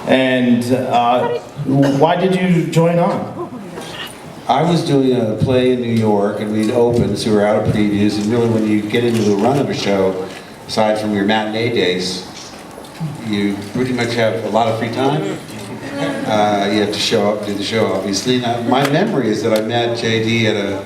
And why did you join on? I was doing a play in New York, and we'd opened, so we were out of previews, and really when you get into the run of a show, aside from your matinee days, you pretty much have a lot of free time. You have to show up, do the show, obviously. Now, my memory is that I met JD at a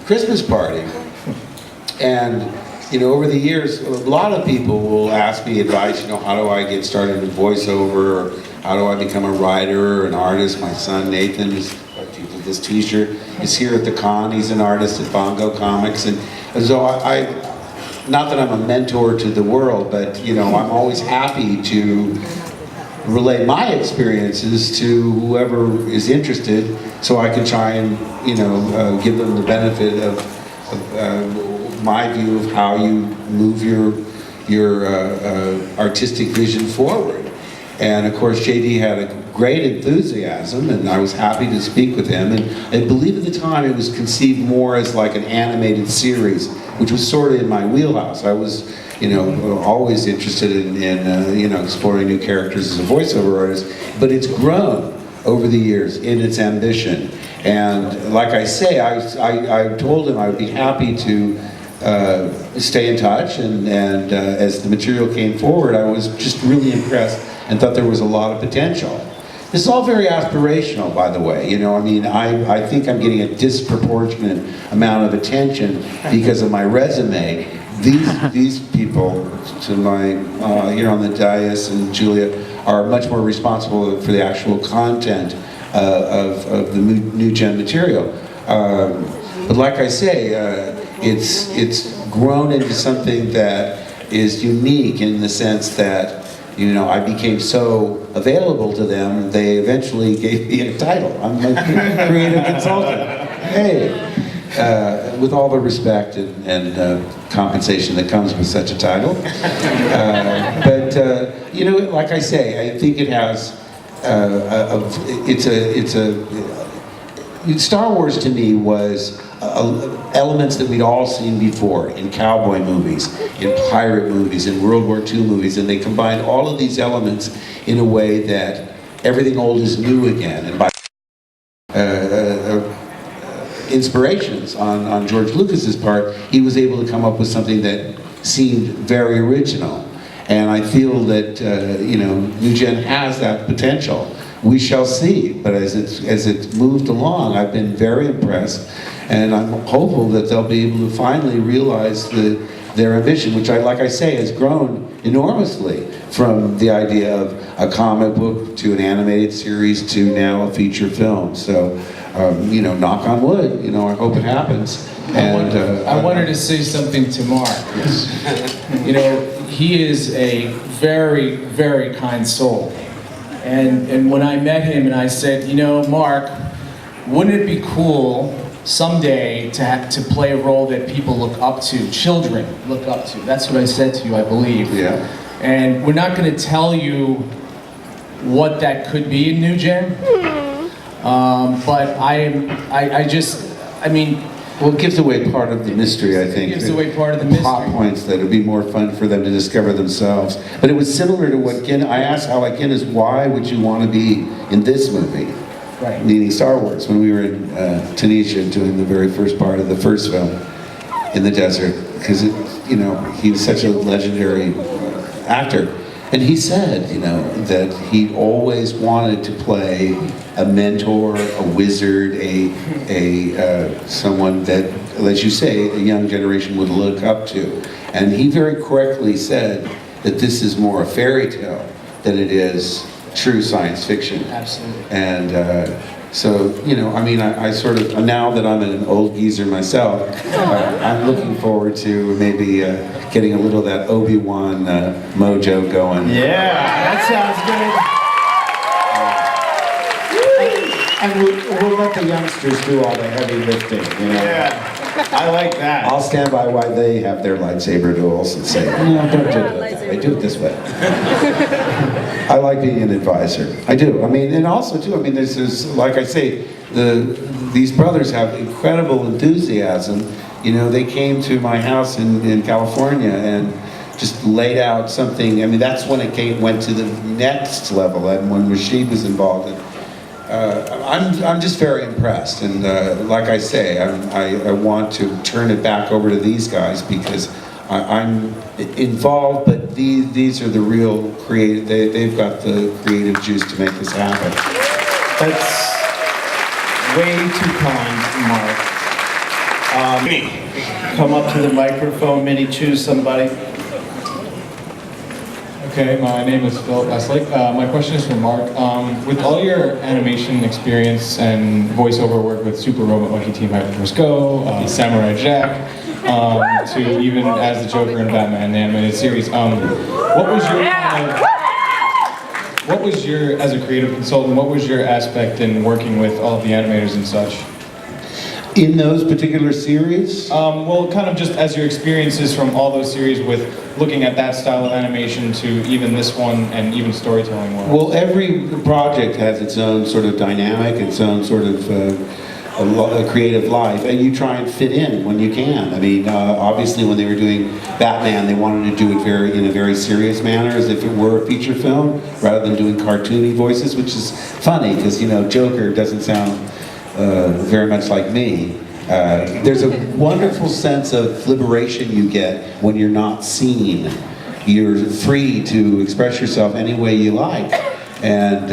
Christmas party, and you know, over the years, a lot of people will ask me advice, you know, how do I get started in voiceover, or how do I become a writer or an artist? My son, Nathan, is this t-shirt, is here at the con. He's an artist at Bongo Comics, and so I not that I'm a mentor to the world, but you know, I'm always happy to relay my experiences to whoever is interested, so I can try and, you know, give them the benefit of my view of how you move your artistic vision forward. And of course, JD had a great enthusiasm, and I was happy to speak with him. And I believe at the time it was conceived more as like an animated series, which was sort of in my wheelhouse. I was, you know, always interested in you know, exploring new characters as a voiceover artist. But it's grown over the years in its ambition. And like I say, I told him I would be happy to stay in touch, and as the material came forward, I was just really impressed and thought there was a lot of potential. This is all very aspirational, by the way. You know, I mean, I think I'm getting a disproportionate amount of attention because of my resume. These people, to my here on the dais and Julia, are much more responsible for the actual content of the new gen material. But like I say, it's grown into something that is unique in the sense that, you know, I became so available to them, they eventually gave me a title. I'm a creative consultant. Hey, with all the respect and compensation that comes with such a title. But you know, like I say, I think it has, Star Wars to me was elements that we'd all seen before in cowboy movies, in pirate movies, in World War II movies, and they combined all of these elements in a way that everything old is new again. And by inspirations on George Lucas's part, he was able to come up with something that seemed very original. And I feel that you know, New Gen has that potential. We shall see, but as it's moved along, I've been very impressed, and I'm hopeful that they'll be able to finally realize their ambition, which, like I say, has grown enormously from the idea of a comic book to an animated series to now a feature film. So, you know, knock on wood, you know, I hope it happens. And I wanted to say something to Mark. Yes. You know, he is a very, very kind soul. And when I met him and I said, you know, Mark, wouldn't it be cool someday to play a role that people look up to, children look up to? That's what I said to you, I believe. Yeah. And we're not going to tell you what that could be in New Gen, but I mean, well, it gives away part of the mystery, I think. It gives away part of the mystery. Plot points that would be more fun for them to discover themselves. But it was similar to what I asked Hal Guinness, why would you want to be in this movie? Right. Meaning Star Wars, when we were in Tunisia doing the very first part of the first film in the desert. Because, you know, he was such a legendary actor. And he said, you know, that he always wanted to play a mentor, a wizard, someone that, as you say, a young generation would look up to. And he very correctly said that this is more a fairy tale than it is true science fiction. Absolutely. And so, you know, I mean, I sort of, now that I'm an old geezer myself, I'm looking forward to maybe getting a little of that Obi-Wan mojo going. Yeah, that sounds good. And we'll let the youngsters do all the heavy lifting, you know. Yeah, I like that. I'll stand by while they have their lightsaber duels and say, no, don't do it that way. Do it this way. I like being an advisor. I do. I mean, and also too, I mean, this is, like I say, these brothers have incredible enthusiasm. You know, they came to my house in California, and just laid out something. I mean, that's when it went to the next level, and when Rashid was involved. I'm just very impressed, and like I say, I want to turn it back over to these guys because I'm involved, but these are the real creative. They've got the creative juice to make this happen. That's way too kind, Mark. Come up to the microphone, Minnie, choose somebody. Okay, my name is Phil Westlake. My question is for Mark. With all your animation experience and voiceover work with Super Robot Monkey Team Hyperforce Go, Samurai Jack, to even as the Joker in Batman the animated series, what was your, as a creative consultant, what was your aspect in working with all of the animators and such? In those particular series? Well, kind of just as your experiences from all those series with looking at that style of animation to even this one and even storytelling wise. Well, every project has its own sort of dynamic, its own sort of a creative life, and you try and fit in when you can. I mean, obviously when they were doing Batman, they wanted to do it in a very serious manner, as if it were a feature film, rather than doing cartoony voices, which is funny, because, you know, Joker doesn't sound very much like me. There's a wonderful sense of liberation you get when you're not seen. You're free to express yourself any way you like. And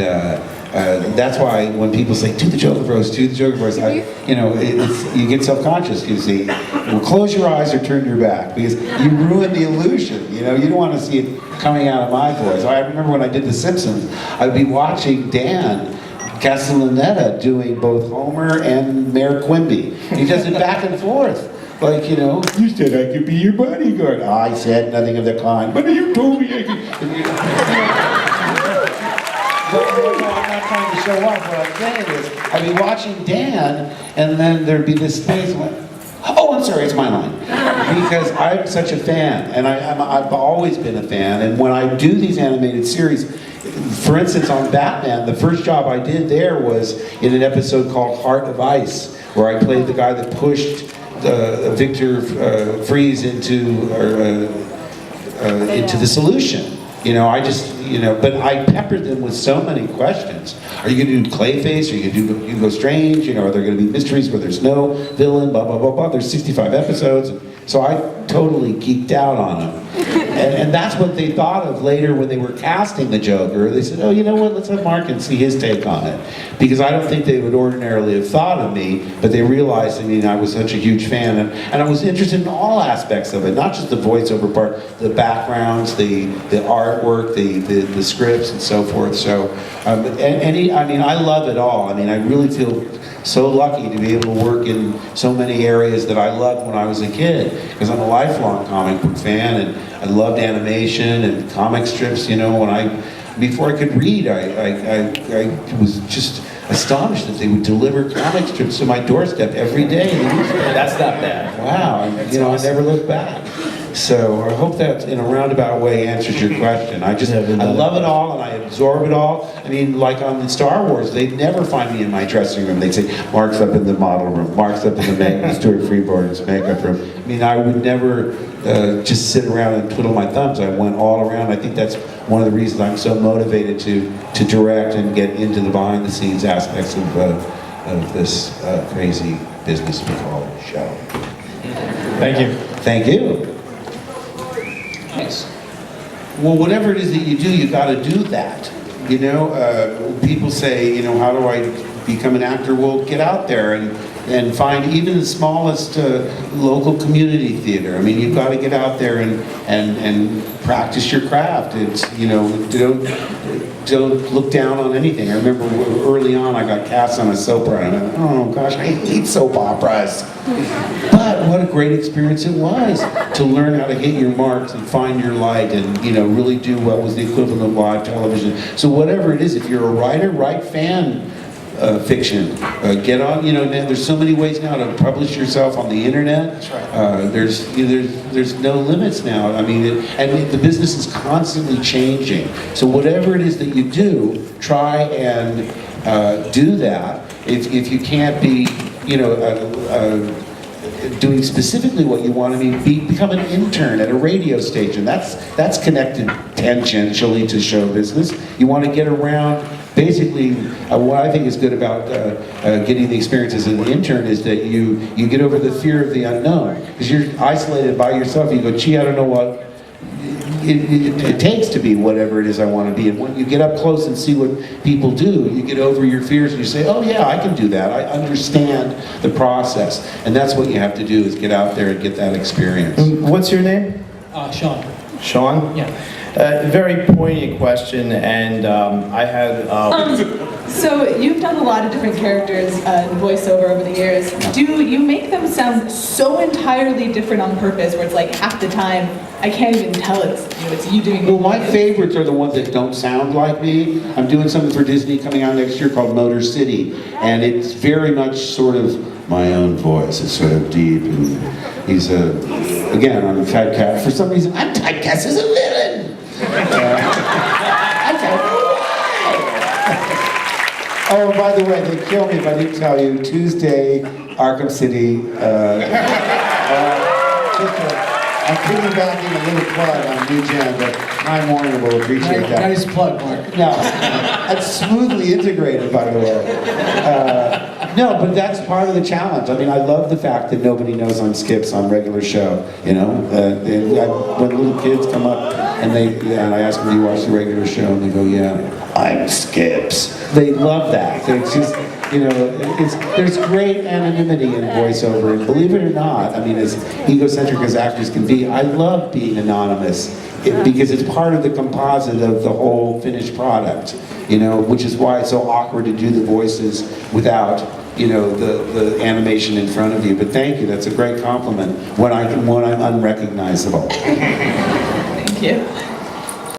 that's why when people say, do the Joker voice, do the Joker voice, you get self-conscious. You say, well, close your eyes or turn your back, because you ruin the illusion. You know, you don't want to see it coming out of my voice. I remember when I did The Simpsons, I'd be watching Dan Castellaneta doing both Homer and Mayor Quimby. He does it back and forth. Like, you know, you said I could be your bodyguard. I said nothing of the kind. But you told me I could. No, I'm not trying to show off. What I'm saying is, I'd be watching Dan, and then there'd be this space. Oh, I'm sorry, it's my line. Because I'm such a fan, and I've always been a fan. And when I do these animated series, for instance, on Batman, the first job I did there was in an episode called Heart of Ice, where I played the guy that pushed Victor Freeze into the solution. You know, but I peppered them with so many questions. Are you going to do Clayface? Are you going to do Hugo Strange? You know, are there going to be mysteries where there's no villain? Blah, blah, blah, blah. There's 65 episodes. So I totally geeked out on them. And that's what they thought of later when they were casting the Joker. They said, oh, you know what, let's have Mark and see his take on it. Because I don't think they would ordinarily have thought of me, but they realized, I mean, I was such a huge fan. And I was interested in all aspects of it, not just the voiceover part, the backgrounds, the artwork, the scripts, and so forth. So, I mean, I love it all. I mean, I really feel so lucky to be able to work in so many areas that I loved when I was a kid, because I'm a lifelong comic book fan, and I loved animation and comic strips. You know, before I could read, I was just astonished that they would deliver comic strips to my doorstep every day. That's not bad. Wow, I never looked back. So I hope that in a roundabout way answers your question. I love it all, and I absorb it all. I mean, like on the Star Wars, they'd never find me in my dressing room. They'd say, Mark's up in the model room, Mark's up in the Stuart Freeborn's makeup room. I mean, I would never just sit around and twiddle my thumbs. I went all around. I think that's one of the reasons I'm so motivated to direct and get into the behind-the-scenes aspects of this crazy business we call a show. Thank you. Thank you. Nice. Well, whatever it is that you do, you got to do that. You know, people say, you know, how do I become an actor? Well, get out there and find even the smallest local community theater. I mean, you've got to get out there and practice your craft. It's, you know, don't look down on anything. I remember early on I got cast on a soap opera, and I went, oh gosh, I hate soap operas. But what a great experience it was to learn how to hit your marks and find your light, and, you know, really do what was the equivalent of live television. So whatever it is, if you're a writer, write fan fiction. Get on, you know, there's so many ways now to publish yourself on the internet. That's right. There's no limits now. I mean, and the business is constantly changing. So whatever it is that you do, try and do that. If you can't be, you know, doing specifically what you want to become an intern at a radio station. That's connected tangentially to show business. You want to get around. Basically, what I think is good about getting the experience as an intern is that you get over the fear of the unknown. Because you're isolated by yourself. You go, gee, I don't know what it takes to be whatever it is I want to be. And when you get up close and see what people do, you get over your fears and you say, oh yeah, I can do that. I understand the process. And that's what you have to do, is get out there and get that experience. What's your name? Sean. Sean? Yeah. Very poignant question, and I had... So you've done a lot of different characters in voiceover over the years. Do you make them sound so entirely different on purpose, where it's like half the time I can't even tell it's you doing? Well, my favorites are the ones that don't sound like me. I'm doing something for Disney coming out next year called Motor City, and it's very much sort of my own voice. It's sort of deep, and he's again, I'm typecast. For some reason, I'm typecast as a villain. I don't know why. Oh, by the way, they'd kill me if I didn't tell you. Tuesday, Arkham City. I'm piggybacking a little plug on New Gen, but Time Warner will appreciate that. Nice plug, Mark. No, that's smoothly integrated, by the way. No, but that's part of the challenge. I mean, I love the fact that nobody knows I'm Skips on regular show. You know, when little kids come up and I ask them, "Do you watch the regular show?" and they go, "Yeah, I'm Skips." They love that. It's just, you know, there's great anonymity in voiceover, and believe it or not, I mean, as egocentric as actors can be, I love being anonymous because it's part of the composite of the whole finished product. You know, which is why it's so awkward to do the voices without, you know, the animation in front of you. But thank you, that's a great compliment when I'm unrecognizable. Thank you.